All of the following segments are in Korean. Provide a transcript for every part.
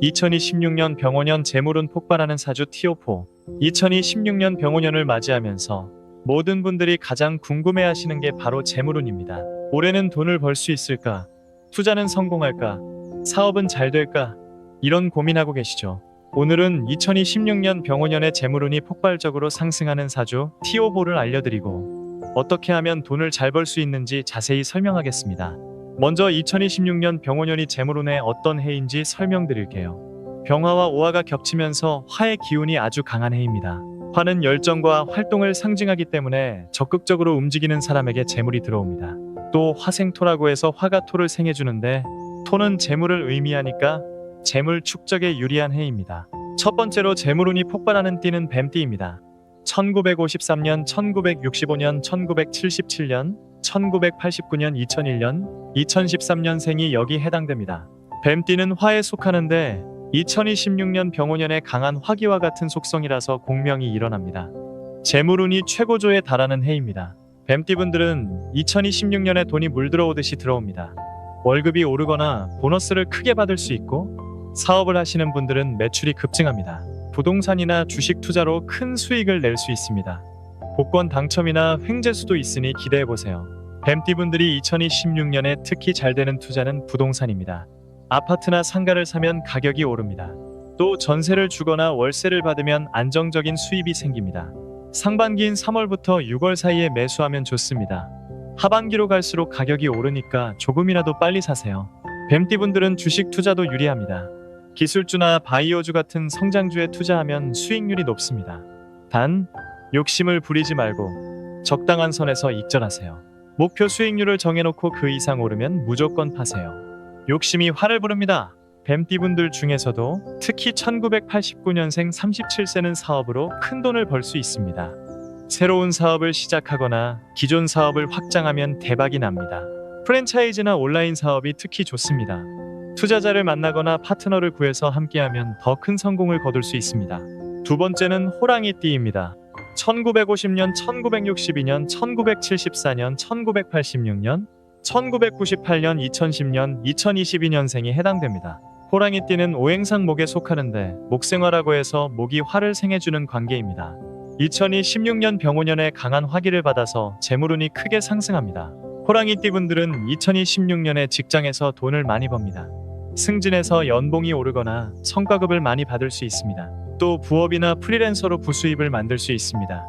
2026년 병오년 재물운 폭발하는 사주 티오포. 2026년 병오년을 맞이하면서 모든 분들이 가장 궁금해하시는 게 바로 재물운입니다. 올해는 돈을 벌 수 있을까? 투자는 성공할까? 사업은 잘 될까? 이런 고민하고 계시죠? 오늘은 2026년 병오년의 재물운이 폭발적으로 상승하는 사주 티오보를 알려드리고 어떻게 하면 돈을 잘 벌 수 있는지 자세히 설명하겠습니다. 먼저 2026년 병오년이 재물운의 어떤 해인지 설명드릴게요. 병화와 오화가 겹치면서 화의 기운이 아주 강한 해입니다. 화는 열정과 활동을 상징하기 때문에 적극적으로 움직이는 사람에게 재물이 들어옵니다. 또 화생토라고 해서 화가 토를 생해주는데 토는 재물을 의미하니까 재물 축적에 유리한 해입니다. 첫 번째로 재물운이 폭발하는 띠는 뱀띠입니다. 1953년, 1965년, 1977년, 1989년, 2001년, 2013년생이 여기 해당됩니다. 뱀띠는 화에 속하는데 2026년 병오년에 강한 화기와 같은 속성이라서 공명이 일어납니다. 재물운이 최고조에 달하는 해입니다. 뱀띠분들은 2026년에 돈이 물 들어오듯이 들어옵니다. 월급이 오르거나 보너스를 크게 받을 수 있고 사업을 하시는 분들은 매출이 급증합니다. 부동산이나 주식 투자로 큰 수익을 낼 수 있습니다. 복권 당첨이나 횡재수도 있으니 기대해보세요. 뱀띠분들이 2026년에 특히 잘 되는 투자는 부동산입니다. 아파트나 상가를 사면 가격이 오릅니다. 또 전세를 주거나 월세를 받으면 안정적인 수입이 생깁니다. 상반기인 3월부터 6월 사이에 매수하면 좋습니다. 하반기로 갈수록 가격이 오르니까 조금이라도 빨리 사세요. 뱀띠분들은 주식 투자도 유리합니다. 기술주나 바이오주 같은 성장주에 투자하면 수익률이 높습니다. 단, 욕심을 부리지 말고 적당한 선에서 익절하세요. 목표 수익률을 정해놓고 그 이상 오르면 무조건 파세요. 욕심이 화를 부릅니다. 뱀띠분들 중에서도 특히 1989년생 37세는 사업으로 큰 돈을 벌 수 있습니다. 새로운 사업을 시작하거나 기존 사업을 확장하면 대박이 납니다. 프랜차이즈나 온라인 사업이 특히 좋습니다. 투자자를 만나거나 파트너를 구해서 함께하면 더 큰 성공을 거둘 수 있습니다. 두 번째는 호랑이띠입니다. 1950년, 1962년, 1974년, 1986년, 1998년, 2010년, 2022년생이 해당됩니다. 호랑이띠는 오행상 목에 속하는데 목생화라고 해서 목이 화를 생해주는 관계입니다. 2016년 병오년에 강한 화기를 받아서 재물운이 크게 상승합니다. 호랑이띠 분들은 2026년에 직장에서 돈을 많이 법니다. 승진해서 연봉이 오르거나 성과급을 많이 받을 수 있습니다. 또 부업이나 프리랜서로 부수입을 만들 수 있습니다.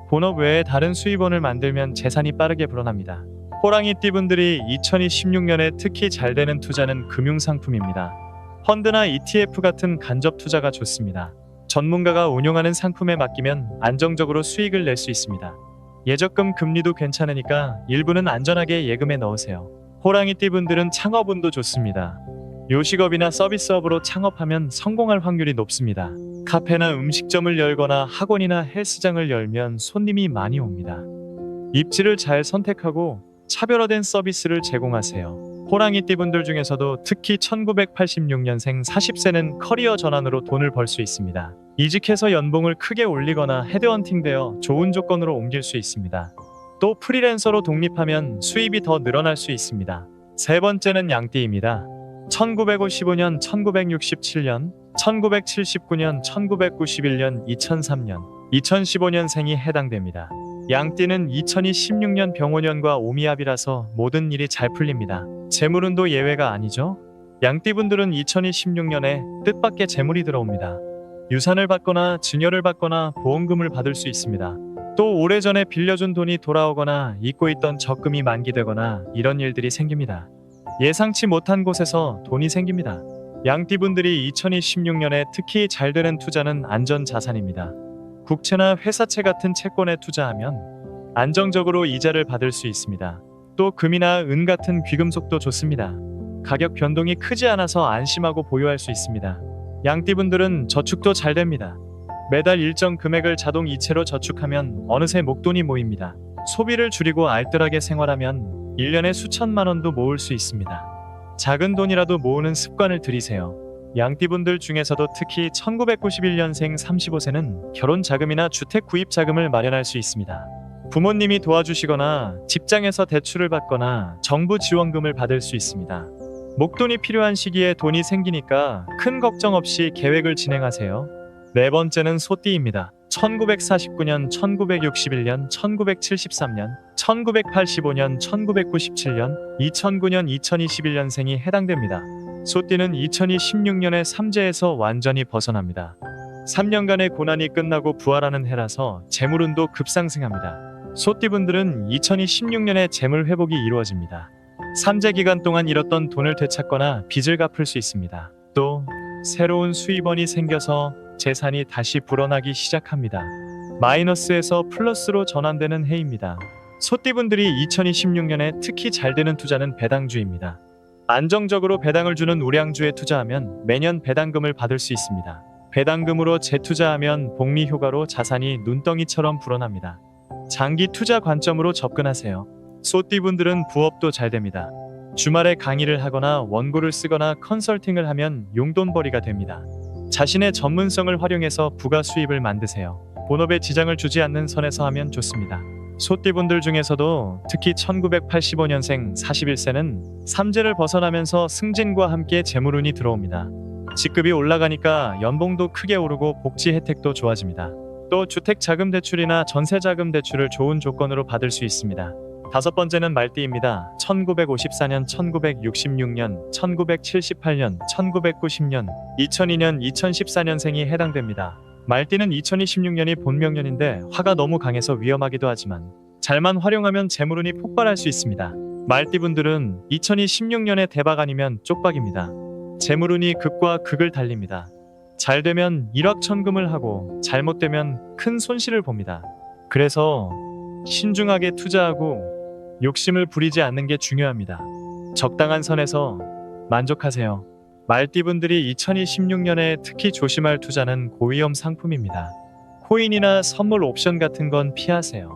본업 외에 다른 수입원을 만들면 재산이 빠르게 불어납니다. 호랑이띠 분들이 2026년에 특히 잘 되는 투자는 금융상품입니다. 펀드나 ETF 같은 간접 투자가 좋습니다. 전문가가 운용하는 상품에 맡기면 안정적으로 수익을 낼 수 있습니다. 예적금 금리도 괜찮으니까 일부는 안전하게 예금에 넣으세요. 호랑이띠 분들은 창업운도 좋습니다. 요식업이나 서비스업으로 창업하면 성공할 확률이 높습니다. 카페나 음식점을 열거나 학원이나 헬스장을 열면 손님이 많이 옵니다. 입지를 잘 선택하고 차별화된 서비스를 제공하세요. 호랑이띠 분들 중에서도 특히 1986년생 40세는 커리어 전환으로 돈을 벌 수 있습니다. 이직해서 연봉을 크게 올리거나 헤드헌팅되어 좋은 조건으로 옮길 수 있습니다. 또 프리랜서로 독립하면 수입이 더 늘어날 수 있습니다. 세 번째는 양띠입니다. 1955년, 1967년, 1979년, 1991년, 2003년, 2015년생이 해당됩니다. 양띠는 2026년 병오년과 오미합이라서 모든 일이 잘 풀립니다. 재물운도 예외가 아니죠? 양띠분들은 2026년에 뜻밖의 재물이 들어옵니다. 유산을 받거나 증여를 받거나 보험금을 받을 수 있습니다. 또 오래전에 빌려준 돈이 돌아오거나 잊고 있던 적금이 만기되거나 이런 일들이 생깁니다. 예상치 못한 곳에서 돈이 생깁니다. 양띠분들이 2026년에 특히 잘 되는 투자는 안전자산입니다. 국채나 회사채 같은 채권에 투자하면 안정적으로 이자를 받을 수 있습니다. 또 금이나 은 같은 귀금속도 좋습니다. 가격 변동이 크지 않아서 안심하고 보유할 수 있습니다. 양띠분들은 저축도 잘 됩니다. 매달 일정 금액을 자동 이체로 저축하면 어느새 목돈이 모입니다. 소비를 줄이고 알뜰하게 생활하면 1년에 수천만 원도 모을 수 있습니다. 작은 돈이라도 모으는 습관을 들이세요. 양띠분들 중에서도 특히 1991년생 35세는 결혼 자금이나 주택 구입 자금을 마련할 수 있습니다. 부모님이 도와주시거나 직장에서 대출을 받거나 정부 지원금을 받을 수 있습니다. 목돈이 필요한 시기에 돈이 생기니까 큰 걱정 없이 계획을 진행하세요. 네 번째는 소띠입니다. 1949년, 1961년, 1973년, 1985년, 1997년, 2009년, 2021년생이 해당됩니다. 소띠는 2026년에 삼재에서 완전히 벗어납니다. 3년간의 고난이 끝나고 부활하는 해라서 재물운도 급상승합니다. 소띠분들은 2026년에 재물 회복이 이루어집니다. 삼재 기간 동안 잃었던 돈을 되찾거나 빚을 갚을 수 있습니다. 또 새로운 수입원이 생겨서 재산이 다시 불어나기 시작합니다. 마이너스에서 플러스로 전환되는 해입니다. 소띠분들이 2026년에 특히 잘 되는 투자는 배당주입니다. 안정적으로 배당을 주는 우량주에 투자하면 매년 배당금을 받을 수 있습니다. 배당금으로 재투자하면 복리 효과로 자산이 눈덩이처럼 불어납니다. 장기 투자 관점으로 접근하세요. 소띠분들은 부업도 잘 됩니다. 주말에 강의를 하거나 원고를 쓰거나 컨설팅을 하면 용돈벌이가 됩니다. 자신의 전문성을 활용해서 부가 수입을 만드세요. 본업에 지장을 주지 않는 선에서 하면 좋습니다. 소띠분들 중에서도 특히 1985년생 41세는 삼재를 벗어나면서 승진과 함께 재물운이 들어옵니다. 직급이 올라가니까 연봉도 크게 오르고 복지 혜택도 좋아집니다. 또 주택자금대출이나 전세자금대출을 좋은 조건으로 받을 수 있습니다. 다섯 번째는 말띠입니다. 1954년, 1966년, 1978년, 1990년, 2002년, 2014년생이 해당됩니다. 말띠는 2026년이 본명년인데 화가 너무 강해서 위험하기도 하지만 잘만 활용하면 재물운이 폭발할 수 있습니다. 말띠분들은 2026년에 대박 아니면 쪽박입니다. 재물운이 극과 극을 달립니다. 잘 되면 일확천금을 하고 잘못되면 큰 손실을 봅니다. 그래서 신중하게 투자하고 욕심을 부리지 않는 게 중요합니다. 적당한 선에서 만족하세요. 말띠분들이 2026년에 특히 조심할 투자는 고위험 상품입니다. 코인이나 선물 옵션 같은 건 피하세요.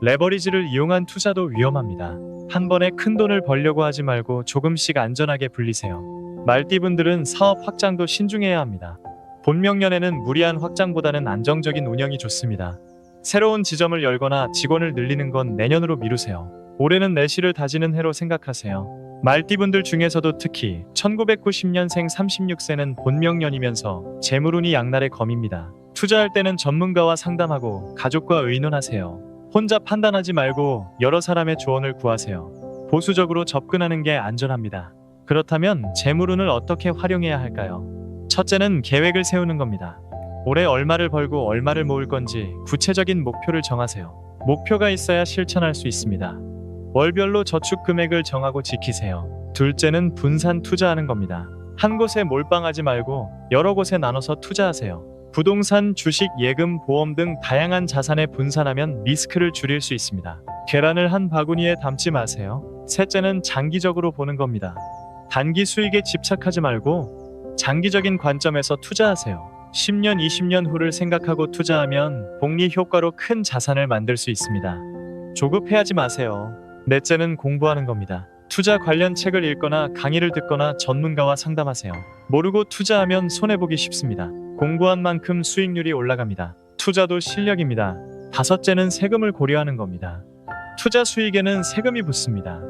레버리지를 이용한 투자도 위험합니다. 한 번에 큰 돈을 벌려고 하지 말고 조금씩 안전하게 불리세요. 말띠분들은 사업 확장도 신중해야 합니다. 본명년에는 무리한 확장보다는 안정적인 운영이 좋습니다. 새로운 지점을 열거나 직원을 늘리는 건 내년으로 미루세요. 올해는 내실을 다지는 해로 생각하세요. 말띠분들 중에서도 특히 1990년생 36세는 본명년이면서 재물운이 양날의 검입니다. 투자할 때는 전문가와 상담하고 가족과 의논하세요. 혼자 판단하지 말고 여러 사람의 조언을 구하세요. 보수적으로 접근하는 게 안전합니다. 그렇다면 재물운을 어떻게 활용해야 할까요? 첫째는 계획을 세우는 겁니다. 올해 얼마를 벌고 얼마를 모을 건지 구체적인 목표를 정하세요. 목표가 있어야 실천할 수 있습니다. 월별로 저축 금액을 정하고 지키세요. 둘째는 분산 투자하는 겁니다. 한 곳에 몰빵하지 말고 여러 곳에 나눠서 투자하세요. 부동산, 주식, 예금, 보험 등 다양한 자산에 분산하면 리스크를 줄일 수 있습니다. 계란을 한 바구니에 담지 마세요. 셋째는 장기적으로 보는 겁니다. 단기 수익에 집착하지 말고 장기적인 관점에서 투자하세요. 10년, 20년 후를 생각하고 투자하면 복리 효과로 큰 자산을 만들 수 있습니다. 조급해하지 마세요. 넷째는 공부하는 겁니다. 투자 관련 책을 읽거나 강의를 듣거나 전문가와 상담하세요. 모르고 투자하면 손해보기 쉽습니다. 공부한 만큼 수익률이 올라갑니다. 투자도 실력입니다. 다섯째는 세금을 고려하는 겁니다. 투자 수익에는 세금이 붙습니다.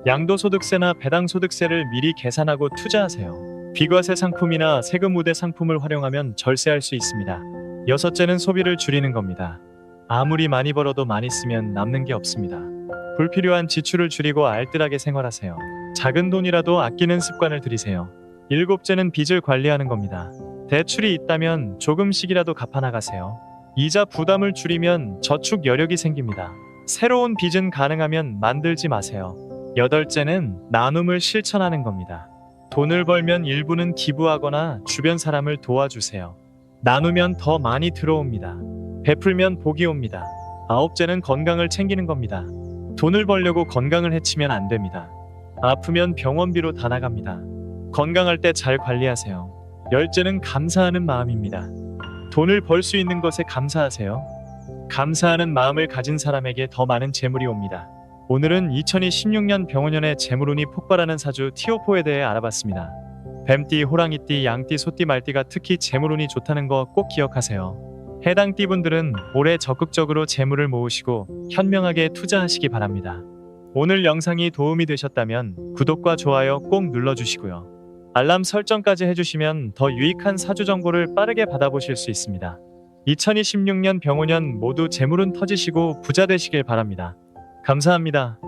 양도소득세나 배당소득세를 미리 계산하고 투자하세요. 비과세 상품이나 세금 우대 상품을 활용하면 절세할 수 있습니다. 여섯째는 소비를 줄이는 겁니다. 아무리 많이 벌어도 많이 쓰면 남는 게 없습니다. 불필요한 지출을 줄이고 알뜰하게 생활하세요. 작은 돈이라도 아끼는 습관을 들이세요. 일곱째는 빚을 관리하는 겁니다. 대출이 있다면 조금씩이라도 갚아나가세요. 이자 부담을 줄이면 저축 여력이 생깁니다. 새로운 빚은 가능하면 만들지 마세요. 여덟째는 나눔을 실천하는 겁니다. 돈을 벌면 일부는 기부하거나 주변 사람을 도와주세요. 나누면 더 많이 들어옵니다. 베풀면 복이 옵니다. 아홉째는 건강을 챙기는 겁니다. 돈을 벌려고 건강을 해치면 안 됩니다. 아프면 병원비로 다 나갑니다. 건강할 때 잘 관리하세요. 열째는 감사하는 마음입니다. 돈을 벌 수 있는 것에 감사하세요. 감사하는 마음을 가진 사람에게 더 많은 재물이 옵니다. 오늘은 2026년 병원년의 재물운이 폭발하는 사주 티오포에 대해 알아봤습니다. 뱀띠, 호랑이띠, 양띠, 소띠, 말띠가 특히 재물운이 좋다는 거 꼭 기억하세요. 해당 띠분들은 올해 적극적으로 재물을 모으시고 현명하게 투자하시기 바랍니다. 오늘 영상이 도움이 되셨다면 구독과 좋아요 꼭 눌러주시고요. 알람 설정까지 해주시면 더 유익한 사주 정보를 빠르게 받아보실 수 있습니다. 2026년 병오년 모두 재물운 터지시고 부자 되시길 바랍니다. 감사합니다.